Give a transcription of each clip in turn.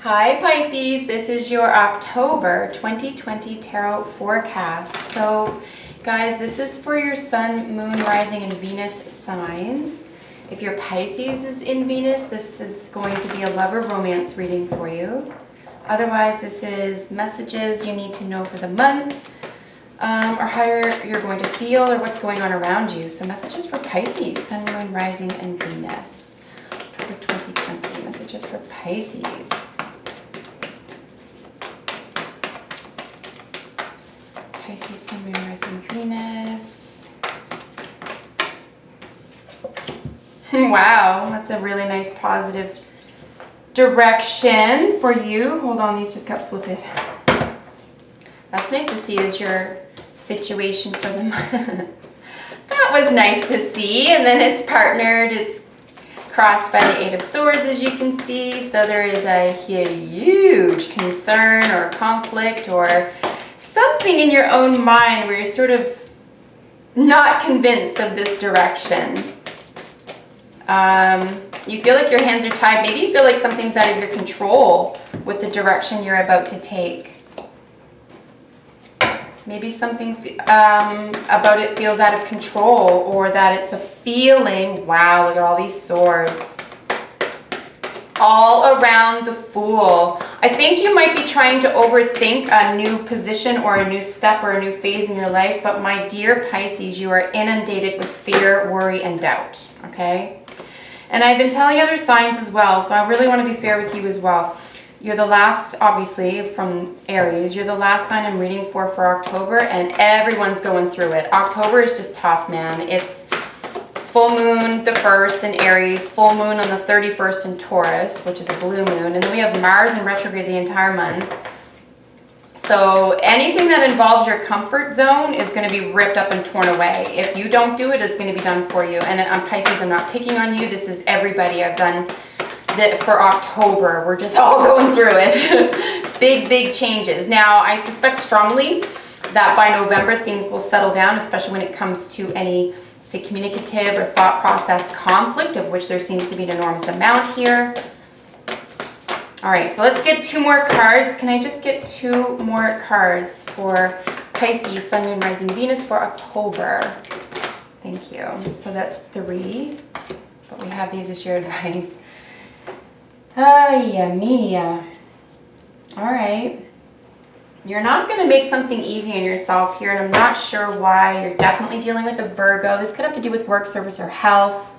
Hi Pisces, this is your October 2020 tarot forecast. So guys, this is for your Sun, Moon, Rising, and Venus signs. If your Pisces is in Venus, this is going to be a love or romance reading for you. Otherwise, this is messages you need to know for the month, or how you're going to feel, or what's going on around you. So messages for Pisces, Sun, Moon, Rising, and Venus. October 2020, messages for Pisces. Pisces, Sun, Moon, Rising, Venus. Wow, that's a really nice positive direction for you. Hold on, these just got flipped. That's nice to see as your situation for the month. That was nice to see. And then it's partnered, it's crossed by the Eight of Swords, as you can see. So there is a huge concern or conflict or something in your own mind where you're sort of not convinced of this direction. You feel like your hands are tied. Maybe you feel like something's out of your control with the direction you're about to take. Maybe something about it feels out of control, or that it's a feeling. Wow, look at all these swords. All around the Fool. I think you might be trying to overthink a new position or a new step or a new phase in your life, but my dear Pisces, you are inundated with fear, worry, and doubt, okay? And I've been telling other signs as well, so I really want to be fair with you as well. You're the last, obviously, from Aries, you're the last sign I'm reading for October, and everyone's going through it. October is just tough, man. It's full moon the 1st in Aries, full moon on the 31st in Taurus, which is a blue moon, and then we have Mars in retrograde the entire month. So anything that involves your comfort zone is going to be ripped up and torn away. If you don't do it, it's going to be done for you. And on Pisces, I'm not picking on you. This is everybody. I've done that for October. We're just all going through it. Big changes. Now, I suspect strongly that by November, things will settle down, especially when it comes to any, say, communicative or thought process conflict, of which there seems to be an enormous amount here. All right, so let's get 2 more cards. Can I just get 2 more cards for Pisces, Sun, Moon, Rising, Venus for October? Thank you. So that's 3, but we have these as your advice. Ay, mia. All right. You're not going to make something easy on yourself here, and I'm not sure why. You're definitely dealing with a Virgo. This could have to do with work, service, or health.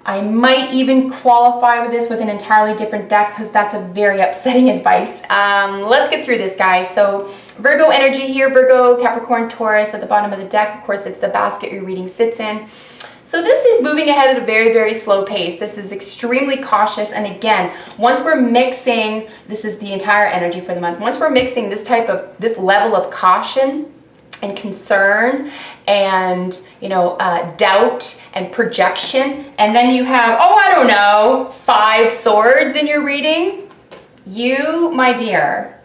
I might even qualify with this with an entirely different deck, because that's a very upsetting advice. Let's get through this, guys. So Virgo energy here, Virgo, Capricorn, Taurus at the bottom of the deck. Of course, it's the basket your reading sits in. So this is moving ahead at a very slow pace. This is extremely cautious. And again, once we're mixing, this is the entire energy for the month. Once we're mixing this level of caution and concern and, doubt and projection, and then you have, I don't know, 5 swords in your reading, you, my dear,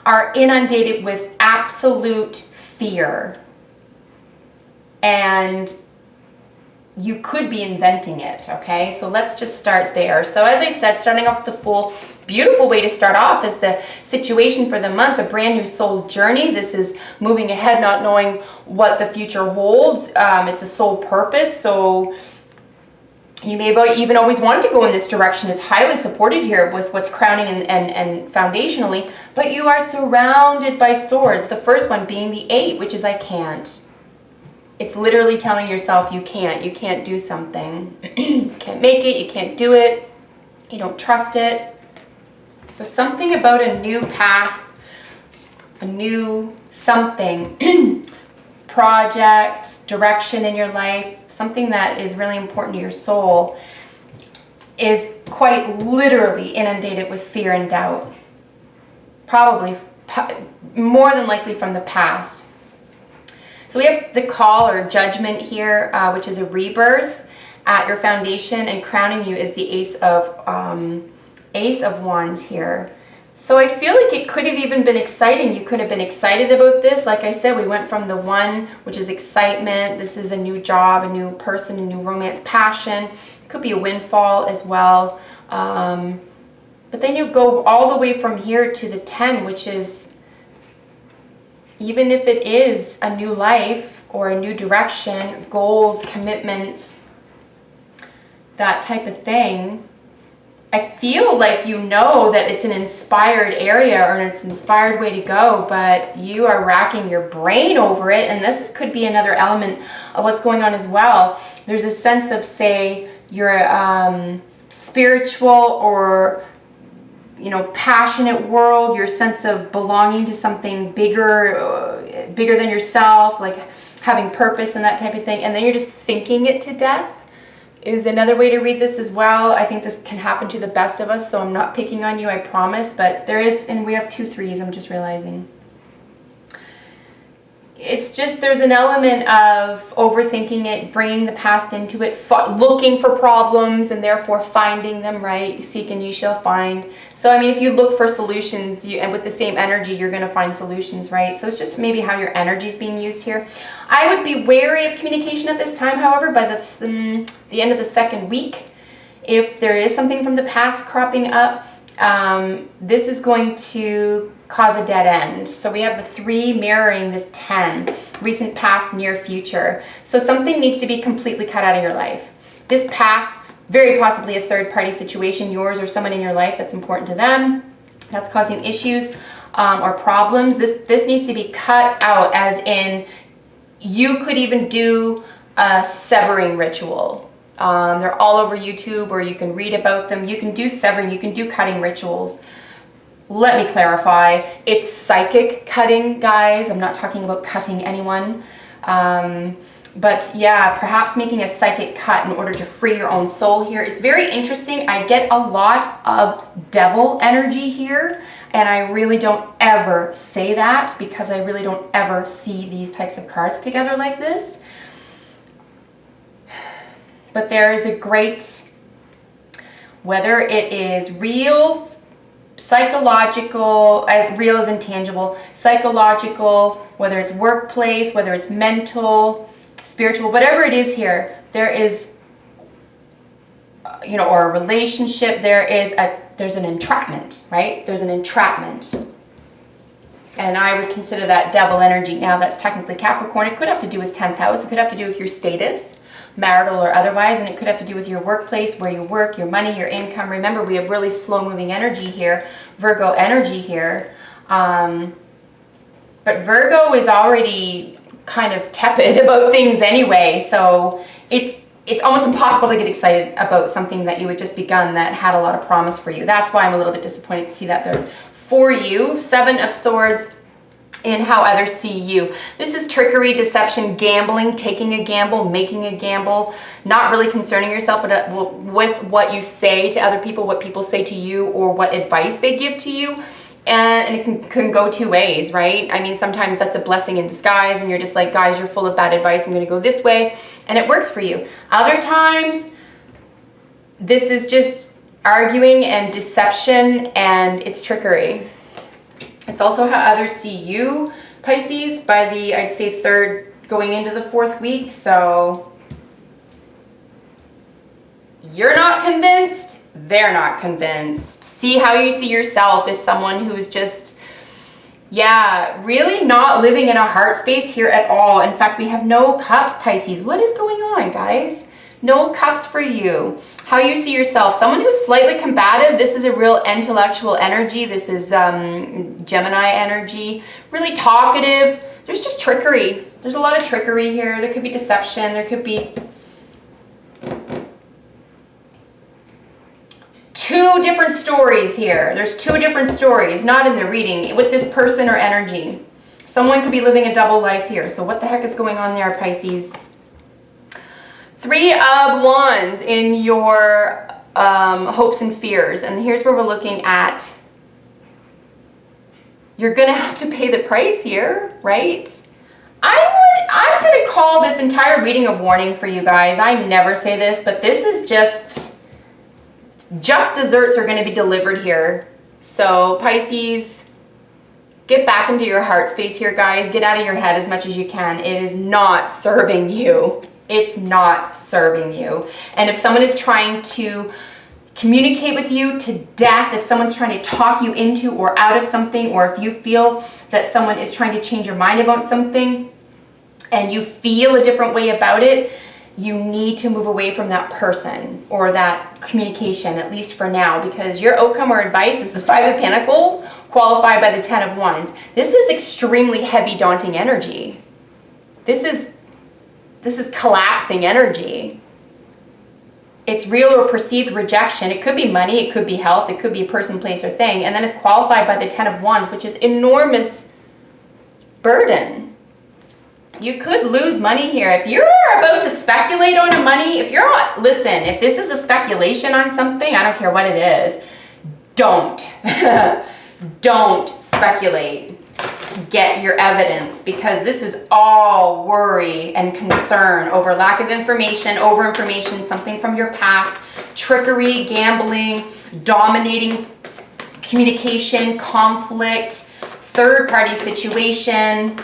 are inundated with absolute fear. And you could be inventing it, okay? So let's just start there. So as I said, starting off with the Fool, beautiful way to start off is the situation for the month, a brand new soul's journey. This is moving ahead, not knowing what the future holds. It's a soul purpose, so you may have even always wanted to go in this direction. It's highly supported here with what's crowning and foundationally, but you are surrounded by swords. The first one being the 8, which is I can't. It's literally telling yourself you can't do something. You can't make it, you can't do it, you don't trust it. So something about a new path, a new something, project, direction in your life, something that is really important to your soul, is quite literally inundated with fear and doubt. Probably more than likely from the past. So we have the Call or Judgment here, which is a rebirth at your foundation, and crowning you is the Ace of Wands here. So I feel like it could have even been exciting. You could have been excited about this. Like I said, we went from the 1, which is excitement. This is a new job, a new person, a new romance, passion. It could be a windfall as well. But then you go all the way from here to the 10, which is, even if it is a new life or a new direction, goals, commitments, that type of thing, I feel like you know that it's an inspired area or it's an inspired way to go, but you are racking your brain over it. And this could be another element of what's going on as well. There's a sense of, say, your spiritual or, you know, passionate world, your sense of belonging to something bigger, bigger than yourself, like having purpose and that type of thing. And then you're just thinking it to death is another way to read this as well. I think this can happen to the best of us, so I'm not picking on you, I promise, but there is, and we have 2 3s, I'm just realizing. It's just, there's an element of overthinking it, bringing the past into it, looking for problems and therefore finding them, right? Seek and you shall find. So, I mean, if you look for solutions, and with the same energy, you're going to find solutions, right? So it's just maybe how your energy is being used here. I would be wary of communication at this time, however, by the end of the 2nd week. If there is something from the past cropping up, this is going to cause a dead end. So we have the 3 mirroring the 10, recent, past, near future. So something needs to be completely cut out of your life. This past, very possibly a third party situation, yours or someone in your life that's important to them, that's causing issues or problems. This needs to be cut out, as in you could even do a severing ritual. They're all over YouTube, or you can read about them. You can do severing, you can do cutting rituals. Let me clarify, it's psychic cutting, guys. I'm not talking about cutting anyone. But yeah, perhaps making a psychic cut in order to free your own soul here. It's very interesting. I get a lot of devil energy here, and I really don't ever say that because I really don't ever see these types of cards together like this. But there is a great, whether it is real, psychological, as real as intangible, psychological, whether it's workplace, whether it's mental, spiritual, whatever it is here, there is, you know, or a relationship, there's an entrapment, right? There's an entrapment. And I would consider that devil energy. Now that's technically Capricorn. It could have to do with 10th house. It could have to do with your status, marital or otherwise, and it could have to do with your workplace, where you work, your money, your income. Remember, we have really slow moving energy here, Virgo energy here. But Virgo is already kind of tepid about things anyway, so it's almost impossible to get excited about something that you had just begun that had a lot of promise for you. That's why I'm a little bit disappointed to see that there for you. 7 of Swords in how others see you. This is trickery, deception, gambling, taking a gamble, making a gamble, not really concerning yourself with what you say to other people, what people say to you, or what advice they give to you. And it can go 2 ways, right? I mean, sometimes that's a blessing in disguise and you're just like, guys, you're full of bad advice, I'm gonna go this way, and it works for you. Other times, this is just arguing and deception, and it's trickery. It's also how others see you, Pisces, by the, I'd say, 3rd going into the 4th week. So you're not convinced, they're not convinced. See how you see yourself as someone who's just, yeah, really not living in a heart space here at all. In fact, we have no cups, Pisces. What is going on, guys? No cups for you. How you see yourself, someone who's slightly combative. This is a real intellectual energy. This is Gemini energy, really talkative. There's just trickery. There's a lot of trickery here. There could be deception. There could be 2 different stories here. There's 2 different stories, not in the reading, with this person or energy. Someone could be living a double life here. So what the heck is going on there, Pisces? 3 of Wands in your hopes and fears. And here's where we're looking at, you're going to have to pay the price here, right? I'm going to call this entire reading a warning for you guys. I never say this, but this is just desserts are going to be delivered here. So Pisces, get back into your heart space here, guys. Get out of your head as much as you can. It is not serving you. It's not serving you. And if someone is trying to communicate with you to death if someone's trying to talk you into or out of something, or if you feel that someone is trying to change your mind about something and you feel a different way about it, you need to move away from that person or that communication, at least for now, because your outcome or advice is the Five of Pentacles qualified by the Ten of Wands. This is extremely heavy, daunting energy. This is collapsing energy. It's real or perceived rejection. It could be money, it could be health, it could be a person, place, or thing. And then it's qualified by the Ten of Wands, which is enormous burden. You could lose money here. If you're about to speculate on money, listen, if this is a speculation on something, I don't care what it is, don't. Don't speculate. Get your evidence, because this is all worry and concern over lack of information, over information, something from your past, trickery, gambling, dominating communication, conflict, third party situation.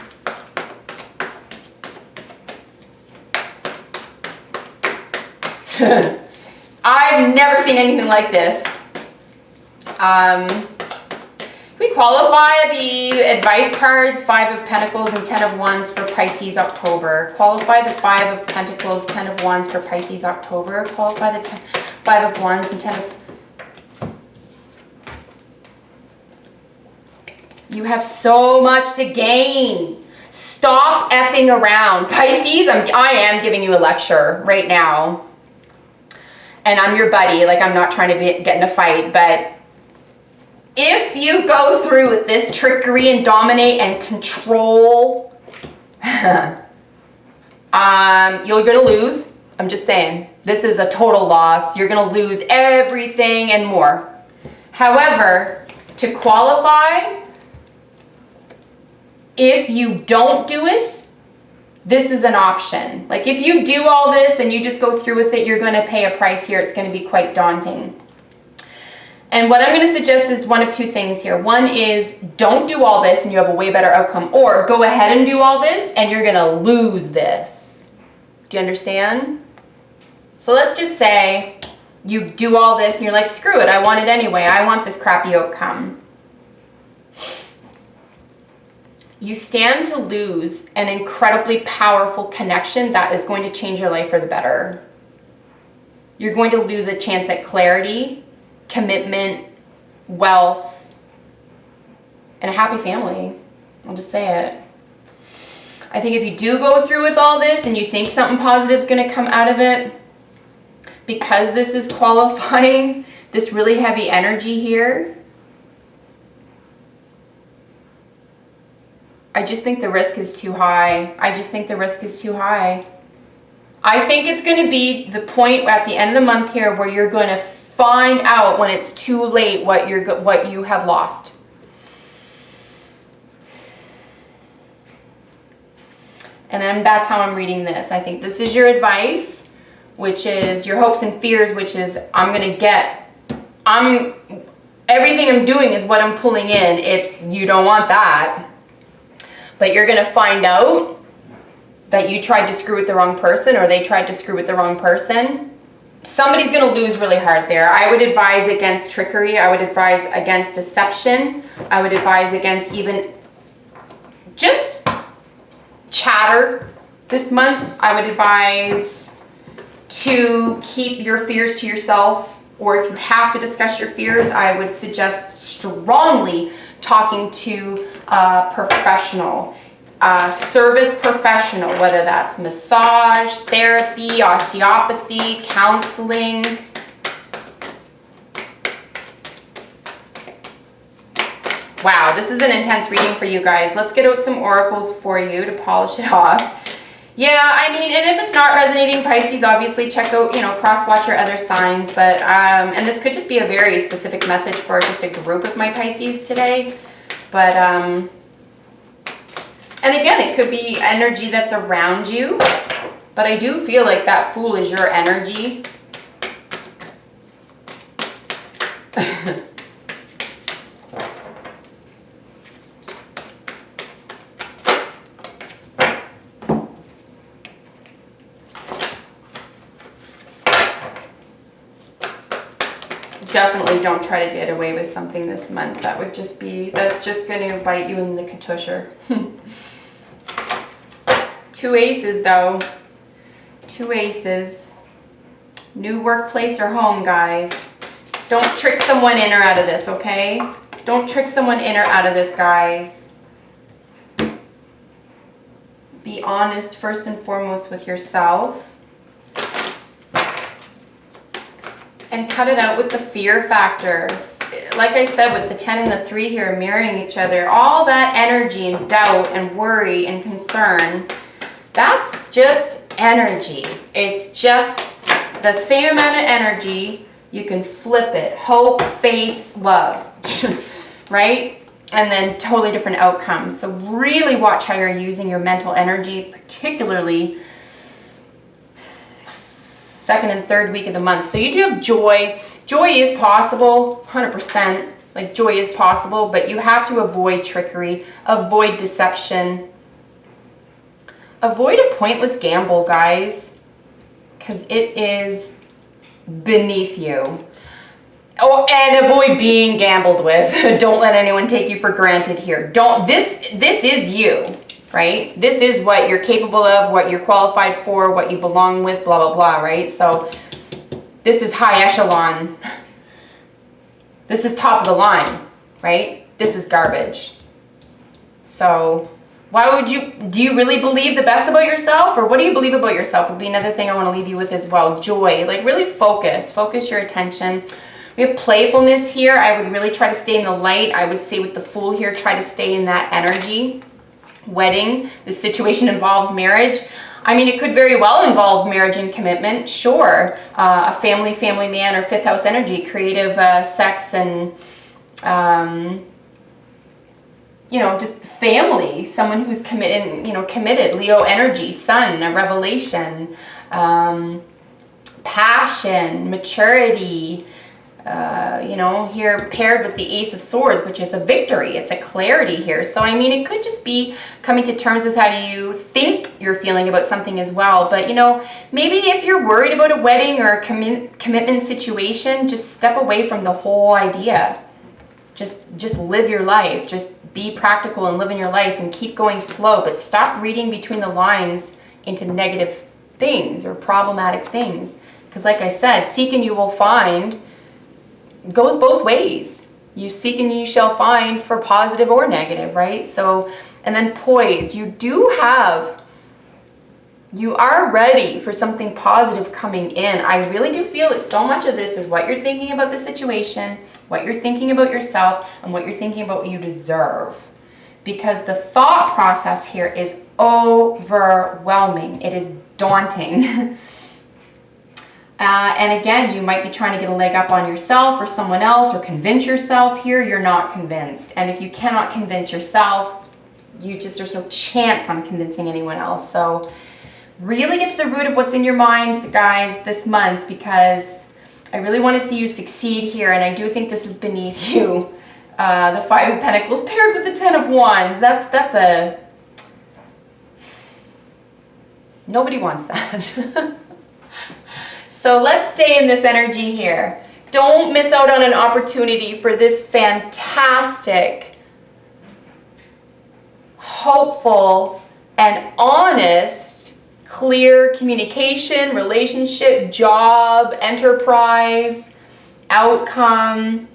I've never seen anything like this. We qualify the advice cards, Five of Pentacles and Ten of Wands for Pisces October. Qualify the Five of Pentacles, Ten of Wands for Pisces October. Qualify the Five of Wands and Ten of... You have so much to gain. Stop effing around. Pisces, I am giving you a lecture right now. And I'm your buddy, like I'm not trying to get in a fight, but if you go through with this trickery and dominate and control, you're gonna lose. I'm just saying, this is a total loss. You're gonna lose everything and more. However, to qualify, if you don't do it, this is an option. Like if you do all this and you just go through with it, you're going to pay a price here. It's going to be quite daunting. And what I'm going to suggest is one of two things here. One is don't do all this and you have a way better outcome, or go ahead and do all this and you're going to lose this. Do you understand? So let's just say you do all this and you're like, screw it, I want it anyway. I want this crappy outcome. You stand to lose an incredibly powerful connection that is going to change your life for the better. You're going to lose a chance at clarity, commitment, wealth, and a happy family. I'll just say it. I think if you do go through with all this and you think something positive is going to come out of it, because this is qualifying this really heavy energy here, I just think the risk is too high. I just think the risk is too high. I think it's going to be the point at the end of the month here where you're going to find out when it's too late what you have lost. And then that's how I'm reading this. I think this is your advice, which is your hopes and fears, which is everything I'm doing is what I'm pulling in. You don't want that. But you're going to find out that you tried to screw with the wrong person, or they tried to screw with the wrong person. Somebody's going to lose really hard there. I would advise against trickery. I would advise against deception. I would advise against even just chatter this month. I would advise to keep your fears to yourself, or if you have to discuss your fears, I would suggest strongly talking to a professional, service professional, whether that's massage, therapy, osteopathy, counseling. Wow, this is an intense reading for you guys. Let's get out some oracles for you to polish it off. Yeah, I mean, and if it's not resonating, Pisces, obviously check out, cross-watch your other signs. But, and this could just be a very specific message for just a group of my Pisces today. But, and again, it could be energy that's around you. But I do feel like that Fool is your energy. definitely don't try to get away with something this month. That's just going to bite you in the katusher. 2 aces though. 2 aces. New workplace or home, guys. Don't trick someone in or out of this, okay? Don't trick someone in or out of this, guys. Be honest first and foremost with yourself. And cut it out with the fear factor. Like I said, with the 10 and the 3 here mirroring each other, all that energy and doubt and worry and concern, that's just energy. It's just the same amount of energy. You can flip it. Hope, faith, love. Right? And then totally different outcomes. So really watch how you're using your mental energy, particularly second and third week of the month. So you do have joy. Joy is possible, 100%. Like joy is possible, but you have to avoid trickery, avoid deception, avoid a pointless gamble, guys, because it is beneath you. Oh, and avoid being gambled with. Don't let anyone take you for granted here. This is you. Right? This is what you're capable of, what you're qualified for, what you belong with, blah, blah, blah, right? So this is high echelon. This is top of the line, right? This is garbage. So why would do you really believe the best about yourself? Or what do you believe about yourself would be another thing I want to leave you with as well. Joy, like really focus your attention. We have playfulness here. I would really try to stay in the light. I would say with the Fool here, try to stay in that energy. Wedding, the situation involves marriage. I mean, it could very well involve marriage and commitment, sure. A family man, or 5th house energy, creative sex and, you know, just family, someone who's committed, Leo energy, sun, a revelation, passion, maturity, you know, here paired with the Ace of Swords, which is a victory. It's a clarity here. So, I mean, it could just be coming to terms with how you think you're feeling about something as well. But, you know, maybe if you're worried about a wedding or a commitment situation, just step away from the whole idea. Just live your life. Just be practical and live in your life and keep going slow. But stop reading between the lines into negative things or problematic things. Because like I said, seek and you will find goes both ways. You seek and you shall find for positive or negative, right? So, and then poise, you are ready for something positive coming in. I really do feel that so much of this is what you're thinking about the situation, what you're thinking about yourself, and what you're thinking about what you deserve. Because the thought process here is overwhelming. It is daunting. And again, you might be trying to get a leg up on yourself or someone else or convince yourself. Here, you're not convinced. And if you cannot convince yourself, there's no chance on convincing anyone else. So really get to the root of what's in your mind, guys, this month, because I really want to see you succeed here. And I do think this is beneath you. The 5 of Pentacles paired with the 10 of Wands. Nobody wants that. So let's stay in this energy here. Don't miss out on an opportunity for this fantastic, hopeful, and honest, clear communication, relationship, job, enterprise, outcome,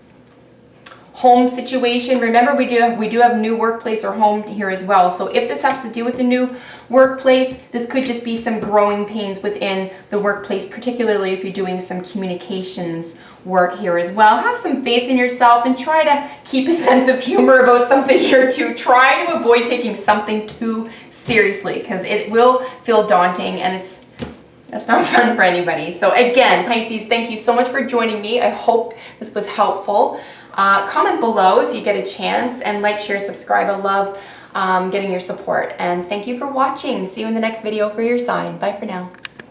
home situation. Remember, we do have new workplace or home here as well. So if this has to do with the new workplace, this could just be some growing pains within the workplace, particularly if you're doing some communications work here as well. Have some faith in yourself and try to keep a sense of humor about something here too. Try to avoid taking something too seriously, because it will feel daunting and that's not fun for anybody. So again, Pisces, thank you so much for joining me. I hope this was helpful. Comment below if you get a chance, and like, share, subscribe. I love getting your support. And thank you for watching. See you in the next video for your sign. Bye for now.